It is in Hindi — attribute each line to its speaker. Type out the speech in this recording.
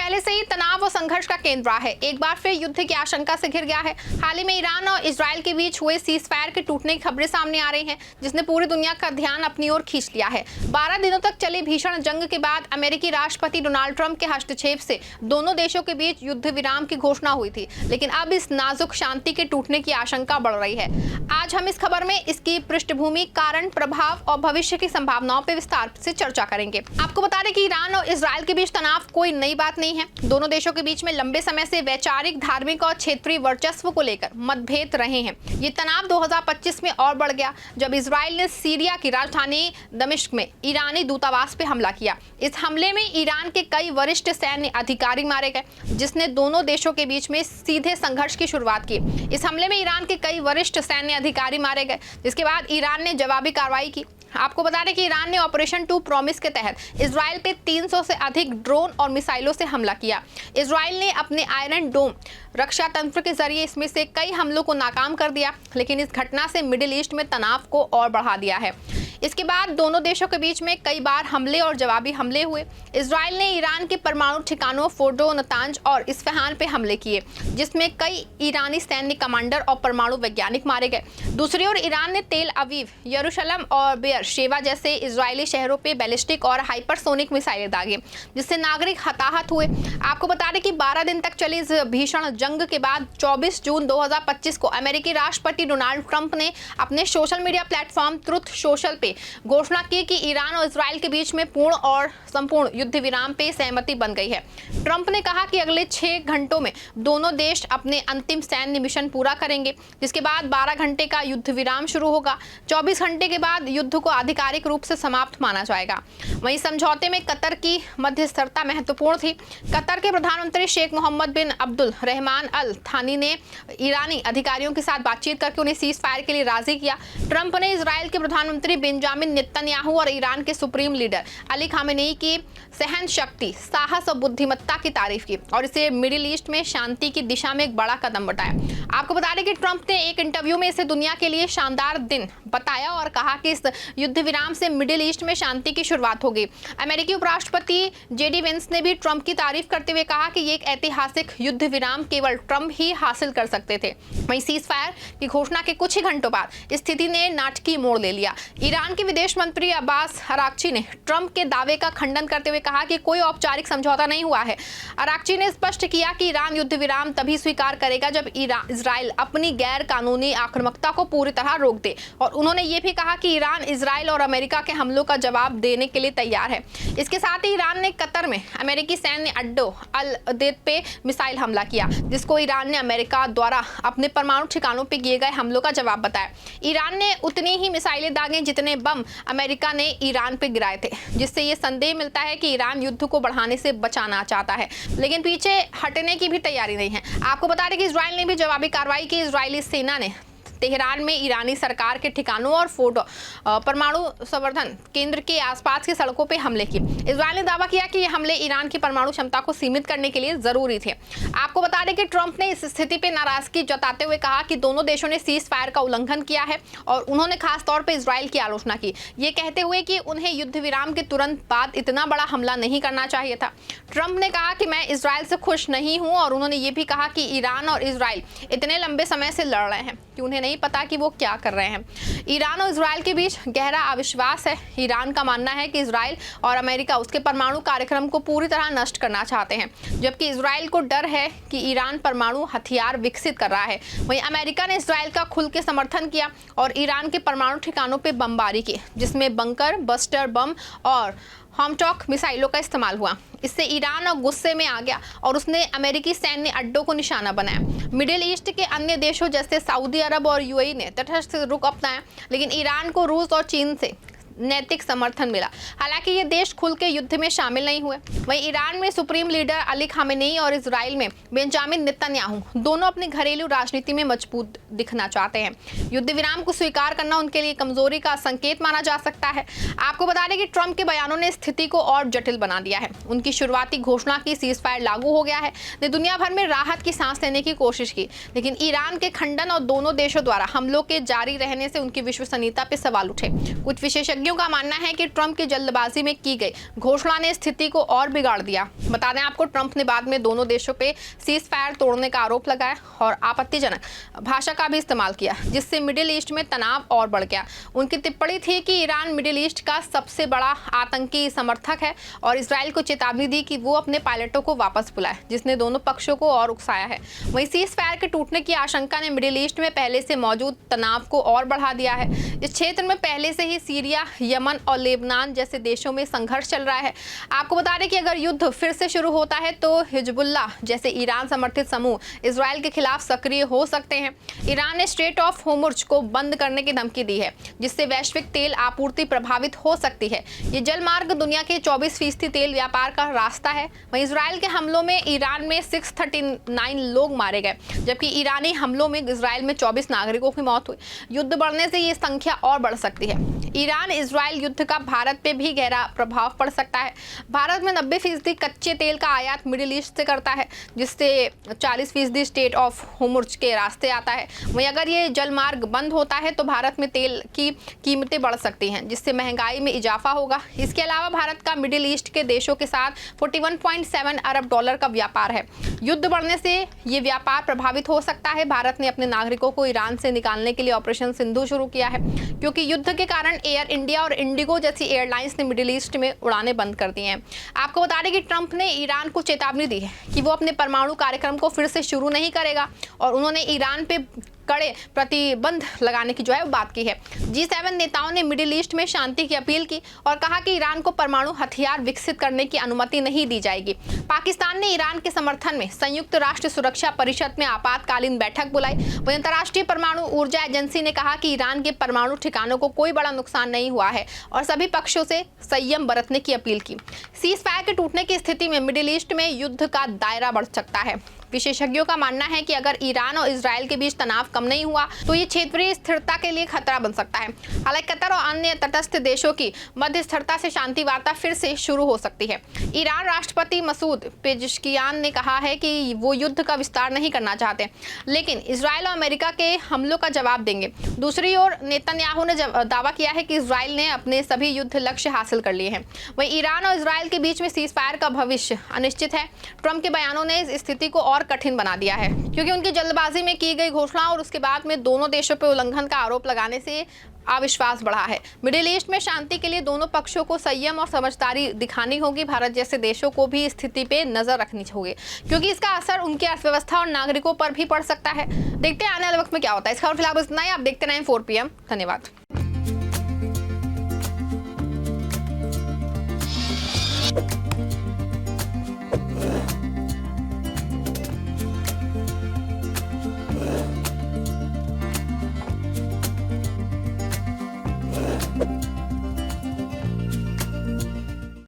Speaker 1: पहले से ही तनाव और संघर्ष का केंद्र रहा है, एक बार फिर युद्ध की आशंका से घिर गया है। हाल ही में ईरान और इजराइल के बीच हुए सीज फायर के टूटने की खबरें सामने आ रही हैं, जिसने पूरी दुनिया का ध्यान अपनी ओर खींच लिया है। 12 दिनों तक चली भीषण जंग के बाद अमेरिकी राष्ट्रपति डोनाल्ड ट्रंप के हस्तक्षेप से दोनों देशों के बीच युद्ध विराम की घोषणा हुई थी, लेकिन अब इस नाजुक शांति के टूटने की आशंका बढ़ रही है। आज हम इस खबर में इसकी पृष्ठभूमि, कारण, प्रभाव और भविष्य की संभावनाओं पर विस्तार से चर्चा करेंगे। आपको बता दें कि ईरान और इजराइल के बीच तनाव कोई नई बात नहीं है। दोनों देशों के बीच में लंबे समय से वैचारिक, धार्मिक और क्षेत्रीय वर्चस्व को लेकर मतभेद रहे हैं। ये तनाव 2025 में और बढ़ गया जब इजराइल ने सीरिया की राजधानी दमिश्क में ईरानी दूतावास पे हमला किया। इस हमले में ईरान के कई वरिष्ठ सैन्य अधिकारी मारे गए, जिसने दोनों देशों के बीच में सीधे संघर्ष की शुरुआत की। इस हमले में ईरान के कई वरिष्ठ सैन्य अधिकारी मारे गए, जिसके बाद ईरान ने जवाबी कार्रवाई की। आपको बता दें कि ईरान ने ऑपरेशन टू प्रॉमिस के तहत इजराइल पे 300 से अधिक ड्रोन और मिसाइलों से हमला किया। इजराइल ने अपने आयरन डोम रक्षा तंत्र के जरिए इसमें से कई हमलों को नाकाम कर दिया, लेकिन इस घटना से मिडिल ईस्ट में तनाव को और बढ़ा दिया है। इसके बाद दोनों देशों के बीच में कई बार हमले और जवाबी हमले हुए। इजराइल ने ईरान के परमाणु ठिकानों फोर्डो, नतांज और इस्फहान पे हमले किए, जिसमें कई ईरानी सैन्य कमांडर और परमाणु वैज्ञानिक मारे गए। दूसरी ओर ईरान ने तेल अवीव, यरूशलेम और बेयर शेवा जैसे इजरायली शहरों पे बैलिस्टिक और हाइपरसोनिक मिसाइलें दागे, जिससे नागरिक हताहत हुए। आपको बता दें कि 12 दिन तक चली इस भीषण जंग के बाद 24 जून 2025 को अमेरिकी राष्ट्रपति डोनाल्ड ट्रंप ने अपने social media platform truth social पे घोषणा की कि ईरान और इजराइल के बीच में पूर्ण और संपूर्ण युद्ध विराम पे सहमति बन गई है। ट्रंप ने कहा कि अगले 6 घंटों में दोनों देश अपने अंतिम सैन्य मिशन पूरा करेंगे, जिसके बाद 12 घंटे का युद्ध विराम शुरू होगा। 24 घंटे के बाद युद्ध को आधिकारिक रूप से समाप्त माना जाएगा। वहीं समझौते में कतर की मध्यस्थता महत्वपूर्ण थी। कतर के प्रधानमंत्री शेख मोहम्मद बिन अब्दुल रहमान अल थानी ने ईरानी अधिकारियों के साथ बातचीत करके उन्हें सीज फायर के लिए राजी किया। ट्रंप ने इजराइल के प्रधानमंत्री बेंजामिन नेतन्याहू और ईरान के सुप्रीम लीडर अली खामेनेई की सहन शक्ति, साहस और बुद्धिमत्ता की तारीफ की और इसे मिडिल ईस्ट में शांति की दिशा में एक बड़ा कदम बताया। आपको बता दें कि ट्रंप ने एक इंटरव्यू में इसे दुनिया के लिए शानदार दिन बताया और कहा कि इस युद्ध विराम से मिडिल ईस्ट में शांति की शुरुआत होगी। अमेरिकी उपराष्ट्रपति जेडी वेंस ने भी ट्रंप की तारीफ करते हुए कहा कि ये एक ऐतिहासिक युद्ध विराम केवल ट्रंप ही हासिल कर सकते थे। वहीं सीज फायर की घोषणा के कुछ ही घंटों बाद स्थिति ने नाटकीय मोड़ ले लिया। ईरान के विदेश मंत्री अब्बास अराक्ची ने ट्रंप के दावे का खंडन करते हुए कहा कि कोई औपचारिक समझौता नहीं हुआ है। अराक्ची ने स्पष्ट किया कि ईरान युद्ध विराम तभी स्वीकार करेगा जब इजराइल अपनी गैर कानूनी आक्रामकता को पूरी तरह रोक दे, और उन्होंने ये भी कहा कि ईरान इजराइल और अमेरिका के हमलों का जवाब देने के लिए तैयार है। इसके साथ ही ईरान ने कतर में अमेरिकी सैन्य अड्डों अल उदेद पे मिसाइल हमला किया, जिसको ईरान ने अमेरिका द्वारा अपने परमाणु ठिकानों पे किए गए हमलों का जवाब बताया। ईरान ने उतनी ही मिसाइलें दागे जितने बम अमेरिका ने ईरान पे गिराए थे, जिससे ये संदेह मिलता है कि ईरान युद्ध को बढ़ाने से बचाना चाहता है, लेकिन पीछे हटने की भी तैयारी नहीं है। आपको बता दें कि इजराइल ने भी जवाबी कार्रवाई की। इजरायली सेना ने तेहरान में ईरानी सरकार के ठिकानों और फोर्डो परमाणु संवर्धन केंद्र के आसपास की सड़कों पर हमले किए। इजराइल ने दावा किया कि ये हमले ईरान की परमाणु क्षमता को सीमित करने के लिए जरूरी थे। आपको बता दें कि ट्रंप ने इस स्थिति पर नाराजगी जताते हुए कहा कि दोनों देशों ने सीज फायर का उल्लंघन किया है, और उन्होंने खास तौर पर इजराइल की आलोचना की, ये कहते हुए कि उन्हें युद्ध विराम के तुरंत बाद इतना बड़ा हमला नहीं करना चाहिए था। ट्रंप ने कहा कि मैं इजराइल से खुश नहीं हूं, और उन्होंने ये भी कहा कि ईरान और इजराइल इतने लंबे समय से लड़ रहे हैं कि उन्हें नहीं पता कि वो क्या कर रहे हैं। ईरान और इजराइल के बीच गहरा अविश्वास है। ईरान का मानना है कि इजराइल और अमेरिका उसके परमाणु कार्यक्रम को पूरी तरह नष्ट करना चाहते हैं, जबकि इजराइल को डर है कि ईरान परमाणु हथियार विकसित कर रहा है। वहीं अमेरिका ने इजराइल का खुल के समर्थन किया और ईरान के परमाणु ठिकानों पर बमबारी की, जिसमें बंकर बस्टर बम और होमटॉक मिसाइलों का इस्तेमाल हुआ। इससे ईरान और गुस्से में आ गया और उसने अमेरिकी सैन्य अड्डों को निशाना बनाया। मिडिल ईस्ट के अन्य देशों जैसे सऊदी अरब और यूएई ने तटस्थ रुख अपनाया, लेकिन ईरान को रूस और चीन से नैतिक समर्थन मिला। हालांकि ये देश खुल के युद्ध में शामिल नहीं हुए। वहीं ईरान में सुप्रीम लीडर अली खामेनेई और इजराइल में बेंजामिन नेतन्याहू दोनों अपनी घरेलू राजनीति में मजबूत दिखना चाहते हैं। युद्ध विराम को स्वीकार करना उनके लिए कमजोरी का संकेत माना जा सकता है। आपको बता दें कि ट्रंप के बयानों ने स्थिति को और जटिल बना दिया है। उनकी शुरुआती घोषणा की सीज फायर लागू हो गया है ने दुनिया भर में राहत की सांस लेने की कोशिश की, लेकिन ईरान के खंडन और दोनों देशों द्वारा हमलों के जारी रहने से उनकी विश्वसनीयता पर सवाल उठे। कुछ विशेषज्ञों विशेषज्ञों का मानना है कि ट्रंप की जल्दबाजी में की गई घोषणा ने स्थिति को और बिगाड़ दिया। बता दें आपको, ट्रंप ने बाद में दोनों देशों पे सीज फायर तोड़ने का आरोप लगाया और आपत्तिजनक भाषा का भी इस्तेमाल किया, जिससे मिडिल ईस्ट में तनाव और बढ़ गया। उनकी टिप्पणी थी कि ईरान मिडिल ईस्ट का सबसे बड़ा आतंकी समर्थक है और इजराइल को चेतावनी दी कि वो अपने पायलटों को वापस बुलाए, जिसने दोनों पक्षों को और उकसाया है। वहीं सीज फायर के टूटने की आशंका ने मिडिल ईस्ट में पहले से मौजूद तनाव को और बढ़ा दिया है। इस क्षेत्र में पहले से ही सीरिया, यमन और लेबनान जैसे देशों में संघर्ष चल रहा है। आपको बता दें कि अगर युद्ध फिर से शुरू होता है तो हिजबुल्लाह जैसे ईरान समर्थित समूह इजराइल के खिलाफ सक्रिय हो सकते हैं। ईरान ने स्ट्रेट ऑफ होर्मुज को बंद करने की धमकी दी है, जिससे वैश्विक तेल आपूर्ति प्रभावित हो सकती है। ये जलमार्ग दुनिया के 24% तेल व्यापार का रास्ता है। वहीं इजराइल के हमलों में ईरान में 639 लोग मारे गए, जबकि ईरानी हमलों में इजराइल में 24 नागरिकों की मौत हुई। युद्ध बढ़ने से ये संख्या और बढ़ सकती है। ईरान इजराइल युद्ध का भारत पे भी गहरा प्रभाव पड़ सकता है। भारत में 90% कच्चे तेल का आयात मिडिल ईस्ट से करता है, जिससे 40% स्ट्रेट ऑफ होर्मुज के रास्ते आता है। वहीं अगर ये जलमार्ग बंद होता है तो भारत में तेल की कीमतें बढ़ सकती हैं, जिससे महंगाई में इजाफा होगा। इसके अलावा भारत का मिडिल ईस्ट के देशों के साथ 41.7 अरब डॉलर का व्यापार है। युद्ध बढ़ने से ये व्यापार प्रभावित हो सकता है। भारत ने अपने नागरिकों को ईरान से निकालने के लिए ऑपरेशन सिंधु शुरू किया है, क्योंकि युद्ध के कारण एयर इंडिया और इंडिगो जैसी एयरलाइंस ने मिडिल ईस्ट में उड़ानें बंद कर दी हैं। आपको बता दें कि ट्रंप ने ईरान को चेतावनी दी है कि वो अपने परमाणु कार्यक्रम को फिर से शुरू नहीं करेगा और उन्होंने ईरान पे कड़े प्रतिबंध लगाने की बात की है। G7 नेताओं ने मिडिल ईस्ट में शांति की अपील की और कहा कि ईरान को परमाणु हथियार विकसित करने की अनुमति नहीं दी जाएगी। पाकिस्तान ने ईरान के समर्थन में संयुक्त राष्ट्र सुरक्षा परिषद में आपातकालीन बैठक बुलाई। वहीं अंतर्राष्ट्रीय परमाणु ऊर्जा एजेंसी ने कहा कि ईरान के परमाणु ठिकानों को कोई बड़ा नुकसान नहीं हुआ है और सभी पक्षों से संयम बरतने की अपील की। सीज फायर के टूटने की स्थिति में मिडिल ईस्ट में युद्ध का दायरा बढ़ सकता है। विशेषज्ञों का मानना है कि अगर ईरान और इजराइल के बीच तनाव कम नहीं हुआ तो ये क्षेत्रीय स्थिरता के लिए खतरा बन सकता है। हालांकि कतर और अन्य तटस्थ देशों की मध्यस्थता से शांति वार्ता फिर से शुरू हो सकती है। ईरान राष्ट्रपति मसूद पेजेश्कियान ने कहा है कि वो युद्ध का विस्तार नहीं करना चाहते, लेकिन इजराइल और अमेरिका के हमलों का जवाब देंगे। दूसरी ओर नेतन्याहू ने दावा किया है कि इजराइल ने अपने सभी युद्ध लक्ष्य हासिल कर लिए हैं। वहीं ईरान और इजराइल के बीच में सीज फायर का भविष्य अनिश्चित है। ट्रंप के बयानों ने इस स्थिति को और कठिन बना दिया है, क्योंकि उनकी जल्दबाजी में की गई घोषणा और उसके बाद में दोनों देशों पर उल्लंघन का आरोप लगाने से अविश्वास बढ़ा है। मिडिल ईस्ट में शांति के लिए दोनों पक्षों को संयम और समझदारी दिखानी होगी। भारत जैसे देशों को भी स्थिति पे नजर रखनी होगी, क्योंकि इसका असर उनकी अर्थव्यवस्था और नागरिकों पर भी पड़ सकता है। देखते हैं आने वाले वक्त में क्या होता है। इस खबर फिलहाल इतना ही। आप देखते रहें 4 PM। धन्यवाद।